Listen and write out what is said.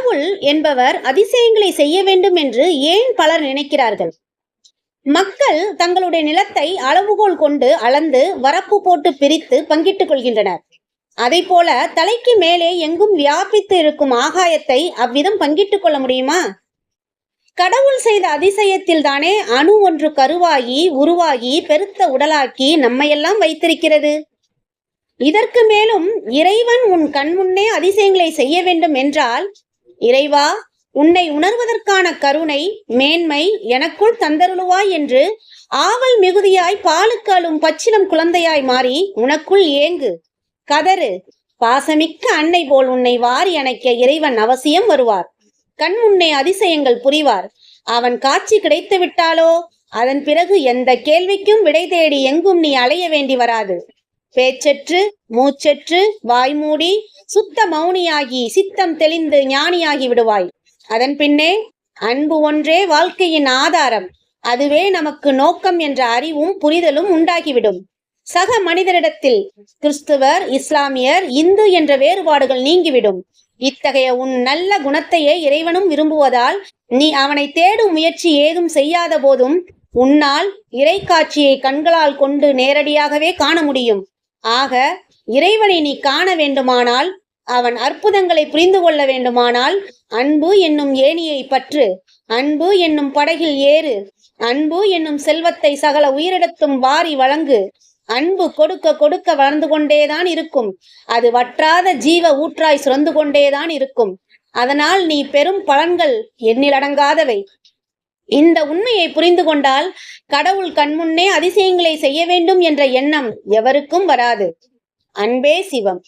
கடவுள் என்பவர் அதிசயங்களை செய்ய வேண்டும் என்று ஏன் பலர் நினைக்கிறார்கள்? மக்கள் தங்களுடைய நிலத்தை அளவுகோல் கொண்டு அளந்து வரப்பு போட்டு பிரித்து பங்கிட்டுக் கொள்கின்றனர். அதை போல தலைக்கு மேலே எங்கும் வியாபித்து இருக்கும் ஆகாயத்தை அவ்விதம் பங்கிட்டுக் கொள்ள முடியுமா? கடவுள் செய்த அதிசயத்தில் தானே அணு ஒன்று கருவாகி உருவாகி பெருத்த உடலாக்கி நம்மையெல்லாம் வைத்திருக்கிறது. இதற்கு மேலும் இறைவன் உன் கண்முன்னே அதிசயங்களை செய்ய வேண்டும் என்றால், இறைவா, உன்னை உணர்வதற்கான கருணை மேன்மை எனக்குள் தந்தருளுவாய் என்று ஆவல் மிகுதியாய் பாலுக்காலும் பச்சிலம் குழந்தையாய் மாறி உனக்குள் ஏங்கு, கதறு. பாசமிக்க அன்னை போல் உன்னை வாரி அணைக்க இறைவன் அவசியம் வருவார். கண்முன்னே அதிசயங்கள் புரிவார். அவன் காட்சி கிடைத்து விட்டாலோ அதன் பிறகு எந்த கேள்விக்கும் விடை தேடி எங்கும் நீ அலைய வேண்டி வராது. பேச்சற்று மூச்சற்று வாய்மூடி சுத்த மௌனியாகி சித்தம் தெளிந்து ஞானியாகி விடுவாய். அதன் பின்னே அன்பு ஒன்றே வாழ்க்கையின் ஆதாரம், அதுவே நமக்கு நோக்கம் என்ற அறிவும் புரிதலும் உண்டாகிவிடும். சக மனிதரிடத்தில் கிறிஸ்துவர், இஸ்லாமியர், இந்து என்ற வேறுபாடுகள் நீங்கிவிடும். இத்தகைய உன் நல்ல குணத்தையே இறைவனும் விரும்புவதால் நீ அவனை தேடும் முயற்சி ஏதும் செய்யாத போதும் உன்னால் இறை காட்சியை கண்களால் கொண்டு நேரடியாகவே காண முடியும். ஆக இறைவனை நீ காண வேண்டுமானால், அவன் அற்புதங்களை புரிந்து கொள்ள வேண்டுமானால், அன்பு என்னும் ஏணியை பற்று, அன்பு என்னும் படகில் ஏறு, அன்பு என்னும் செல்வத்தை சகல உயிரிடத்தும் வாரி வழங்கு. அன்பு கொடுக்க கொடுக்க வளர்ந்து கொண்டேதான் இருக்கும். அது வற்றாத ஜீவ ஊற்றாய் சுரந்து கொண்டேதான் இருக்கும். அதனால் நீ பெரும் பலன்கள் எண்ணிலடங்காதவை. இந்த உண்மையை புரிந்து கொண்டால் கடவுள் கண்முன்னே அதிசயங்களை செய்ய வேண்டும் என்ற எண்ணம் எவருக்கும் வராது. அன்பே சிவம்.